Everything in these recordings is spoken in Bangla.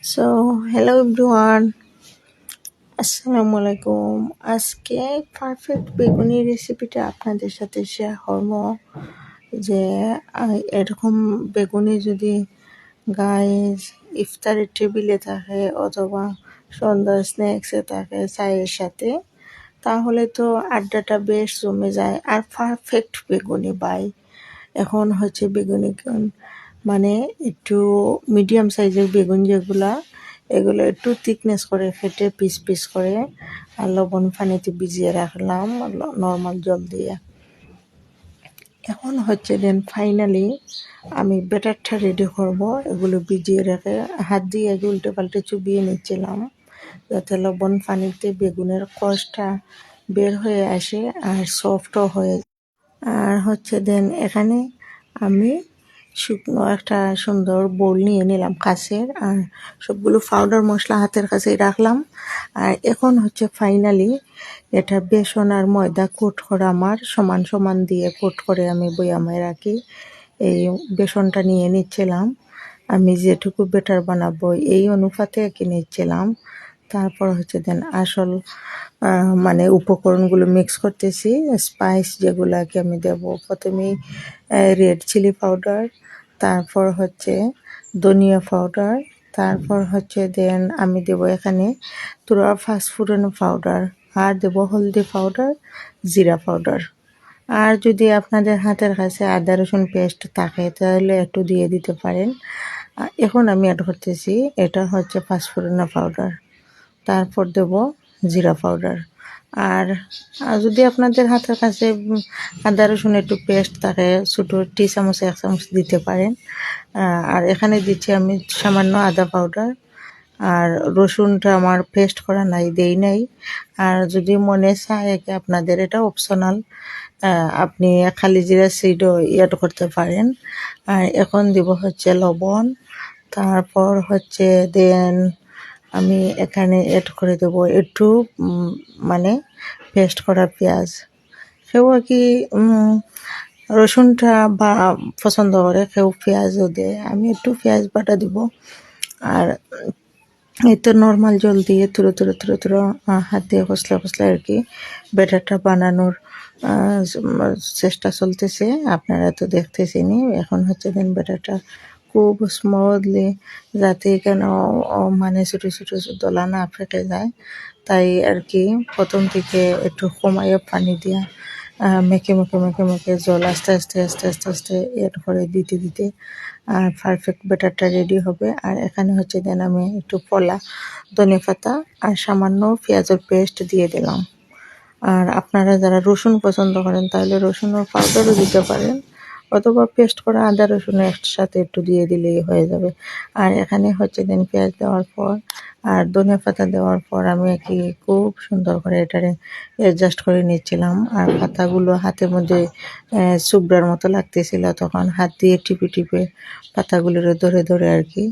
সো হ্যালো এভরিওয়ান, আসসালামু আলাইকুম। আজকে পারফেক্ট বেগুনি রেসিপিটা আপনাদের সাথে শেয়ার করব। যে এরকম বেগুনি যদি গাইজ ইফতারের টেবিলে থাকে অথবা সন্ধ্যার স্ন্যাক্সে থাকে চায়ের সাথে, তাহলে তো আড্ডাটা বেশ জমে যায়। আর পারফেক্ট বেগুনি বাই এখন হচ্ছে বেগুনি মানে একটু মিডিয়াম সাইজের বেগুন যেগুলা, এগুলো একটু থিকনেস করে কেটে পিস পিস করে আর লবণ পানিতে ভিজিয়ে রাখলাম নর্মাল জল দিয়ে। এখন হচ্ছে দেন ফাইনালি আমি ব্যাটারটা রেডি করব। এগুলো ভিজিয়ে রেখে হাত দিয়ে উল্টে পাল্টে চুবিয়ে নিচ্ছিলাম যাতে লবণ পানিতে বেগুনের কষটা বের হয়ে আসে আর সফটও হয়ে। আর হচ্ছে দেন এখানে আমি শুকনো একটা সুন্দর বোল নিয়ে নিলাম কাছের, আর সবগুলো পাউডার মশলা হাতের কাছেই রাখলাম। আর এখন হচ্ছে ফাইনালি এটা বেসন আর ময়দা কোট করা আমার সমান সমান দিয়ে কোট করে আমি বয়ামে রাখি। এই বেসনটা নিয়ে নিচ্ছিলাম, আমি যেটুকু বেটার বানাবো এই অনুপাতে কি নিচ্ছিলাম। তারপর হচ্ছে দেন আসল মানে উপকরণগুলো মিক্স করতেছি। স্পাইস যেগুলাকে আমি দেব, প্রথমেই রেড চিলি পাউডার, তারপর হচ্ছে ধনিয়া পাউডার, তারপর হচ্ছে দেন আমি দেব এখানে তুরা ফাস্টফুডের পাউডার, আর দেব হলদি পাউডার, জিরা পাউডার। আর যদি আপনাদের হাতের কাছে আদা রসুন পেস্ট থাকে তাহলে একটু দিয়ে দিতে পারেন। এখন আমি অ্যাড করতেছি এটা হচ্ছে পাঁচফোড়ন পাউডার, তারপর দেব জিরা পাউডার। আর যদি আপনাদের হাতের কাছে আদা রসুন একটু পেস্ট থাকে ছোটো টি চামচ 1 চামচ দিতে পারেন। আর এখানে দিচ্ছি আমি সামান্য আদা পাউডার। আর রসুনটা আমার পেস্ট করা নাই, দেই নাই। আর যদি মনে চায় আপনাদের, এটা অপশনাল, আপনি খালি জিরা সিডও অ্যাড করতে পারেন। আর এখন দিব হচ্ছে লবণ, তারপর হচ্ছে দেন আমি এখানে অ্যাড করে দেব একটু মানে পেস্ট করা পেঁয়াজ। কেউ আর কি রসুনটা বা পছন্দ করে, কেউ পেঁয়াজও দেয়, আমি একটু পেঁয়াজ বাটা দিব। আর এই তো নর্মাল জল দিয়ে তুলো তুলো তুলো তুলো হাত দিয়ে কষলে কষলে আর কি ব্যাটারটা বানানোর চেষ্টা চলতেছে। আপনারা তো দেখতেছেনই। এখন হচ্ছে দেন ব্যাটারটা খুব স্মুথলি, যাতে কেন মানে ছোটো ছোটো দলা না ফেটে যায়, তাই আর কি প্রথম থেকে একটু কমাইয়ে পানি দিয়া মেখে মেখে মেখে মেখে জল আস্তে আস্তে আস্তে আস্তে আস্তে এড করে দিতে দিতে আর পারফেক্ট ব্যাটারটা রেডি হবে। আর এখানে হচ্ছে দেন আমি একটু পলা ধনে পাতা আর সামান্য পেঁয়াজের পেস্ট দিয়ে দিলাম। আর আপনারা যারা রসুন পছন্দ করেন তাহলে রসুনের পাউডারও দিতে পারেন, অথবা পেস্ট করা আদা রসুন একসাথে একটু দিয়ে দিলেই হয়ে যাবে। আর এখানে হচ্ছে দেন পেঁয়াজ দেওয়ার পর আর ধনিয়া পাতা দেওয়ার পর আমি কি খুব সুন্দর করে এটারে অ্যাডজাস্ট করে নিচ্ছিলাম। আর পাতাগুলো হাতের মধ্যে চুবড়ার মতো লাগতেছিল, তখন হাত দিয়ে টিপে টিপে পাতাগুলোর ধরে ধরে আর কি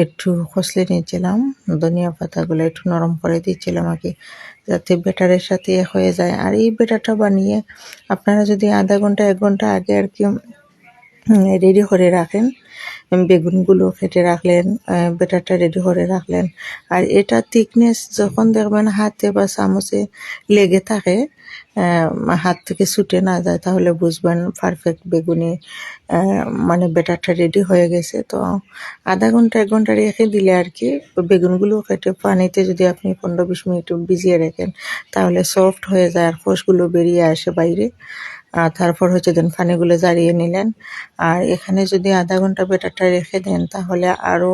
একটু কষলে নিয়েছিলাম। ধনিয়া পাতাগুলো একটু নরম করে দিচ্ছিলাম আর কি, যাতে ব্যাটারের সাথে হয়ে যায়। আর এই ব্যাটারটা বানিয়ে আপনারা যদি আধা ঘন্টা 1 ঘন্টা আগে আর কি রেডি করে রাখেন, বেগুনগুলো কেটে রাখলেন, ব্যাটারটা রেডি করে রাখলেন, আর এটা থিকনেস যখন দেখবেন হাতে বা চামচে লেগে থাকে, হাত থেকে ছুটে না যায়, তাহলে বুঝবেন পারফেক্ট বেগুনি মানে ব্যাটারটা রেডি হয়ে গেছে। তো আধা ঘন্টা 1 ঘন্টা রেখে দিলে আর কি বেগুনগুলো কেটে পানিতে যদি আপনি 15-20 মিনিট ভিজিয়ে রাখেন তাহলে সফট হয়ে যায় আর কোষগুলো বেরিয়ে আসে বাইরে। আর তারপর হচ্ছে দেন পানিগুলো ঝারিয়ে নিলেন। আর এখানে যদি আধা ঘন্টা ব্যাটারটা রেখে দেন তাহলে আরও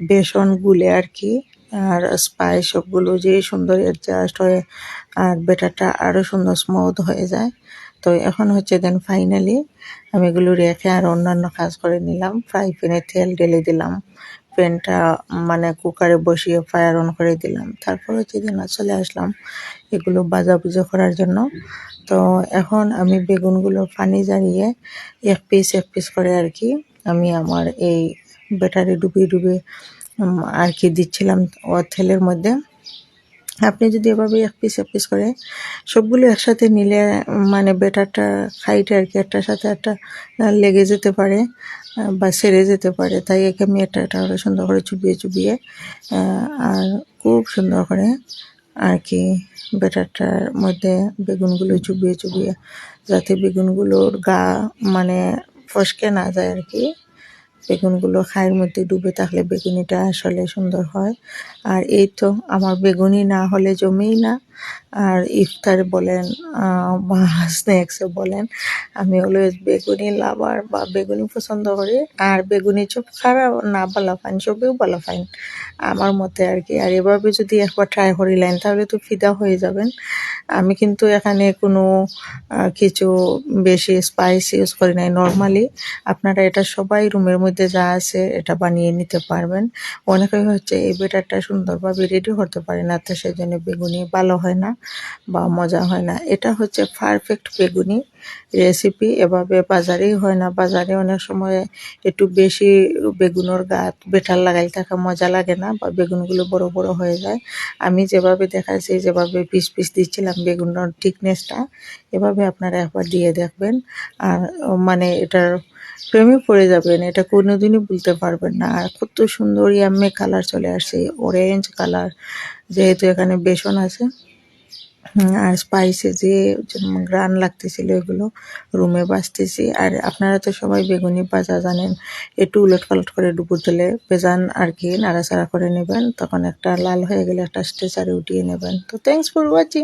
বেসন গুলে আর কি আর স্পাইস সবগুলো যে সুন্দর অ্যাডজাস্ট হয়ে আর ব্যাটারটা আরও সুন্দর স্মুথ হয়ে যায়। তো এখন হচ্ছে দেন ফাইনালি আমি এগুলো রেখে আর অন্যান্য কাজ করে নিলাম। ফ্রাই প্যানে তেল ঢেলে দিলাম, প্যানটা মানে কুকারে বসিয়ে ফায়ার অন করে দিলাম। তারপর হচ্ছে দেন চলে আসলাম এগুলো ভাজাভুজি করার জন্য। তো এখন আমি বেগুনগুলো পানি ঝরিয়ে এক পিস করে আর কি আমি আমার এই ব্যাটারে ডুবিয়ে ডুবিয়ে আর কি দিচ্ছিলাম ও তেলের মধ্যে। আপনি যদি এভাবে এক পিস করে সবগুলো একসাথে নিলে মানে ব্যাটারটা খাইটে আর কি একটার সাথে একটা লেগে যেতে পারে। বা সেরে যেতে পারে, তাই একে আমি এটা এটা করে সুন্দর করে চুবিয়ে চুবিয়ে আর খুব সুন্দর করে আর কি ব্যাটারটার মধ্যে বেগুনগুলো চুবিয়ে চুবিয়ে, যাতে বেগুনগুলোর গা মানে ফসকে না যায় আর কি। বেগুনগুলো খায়ের মধ্যে ডুবে থাকলে বেগুনিটা আসলে সুন্দর হয়। আর এই তো আমার বেগুনি না হলে জমেই না। আর ইফতার বলেন বা স্ন্যাক্সে বলেন, আমি অলওয়েজ বেগুনি লাভার বা বেগুনি পছন্দ করি। আর বেগুনি চপ খারাপ না ভালো ফাইন, চবেও ভালো ফাইন আমার মতে আর কি। আর এভাবে যদি একবার ট্রাই করিলেন তাহলে তো ফিদা হয়ে যাবেন। আমি কিন্তু এখানে কোনো কিছু বেশি স্পাইস ইউজ করি নাই। নর্মালি আপনারা এটা সবাই রুমের মধ্যে যা আছে এটা বানিয়ে নিতে পারবেন। অনেকে হচ্ছে এই ব্যাটারটা সুন্দরভাবে রেডি করতে পারে না, তো সেজন্য বেগুনি ভালো হয় না বা মজা হয় না। এটা হচ্ছে পারফেক্ট বেগুনি রেসিপি, এভাবে বাজারেই হয় না। বাজারে অনেক সময় একটু বেশি বেগুনের গাত বেটার লাগাই থাকে, মজা লাগে না বা বেগুনগুলো বড় বড় হয়ে যায়। আমি যেভাবে দেখাচ্ছি, যেভাবে পিস পিস দিচ্ছিলাম বেগুনের থিকনেসটা, এভাবে আপনারা একবার দিয়ে দেখবেন। আর মানে এটার প্রেমে পড়ে যাবেন, এটা কোনোদিনই ভুলতে পারবেন না। আর কত সুন্দর ইয়াম্মে কালার চলে আসছে, অরেঞ্জ কালার, যেহেতু এখানে বেসন আছে। আর স্পাইসে যে ঘ্রাণ লাগতেছিল এগুলো রুমে বাজতেছি। আর আপনারা তো সবাই বেগুনি ভাজা জানেন, একটু উলট পালট করে ডুবো তেলে ভেজান আর কি, নাড়াচাড়া করে নেবেন, তখন একটা লাল হয়ে গেলে একটা স্ট্রেচারে উঠিয়ে নেবেন। তো থ্যাংকস ফর ওয়াচিং।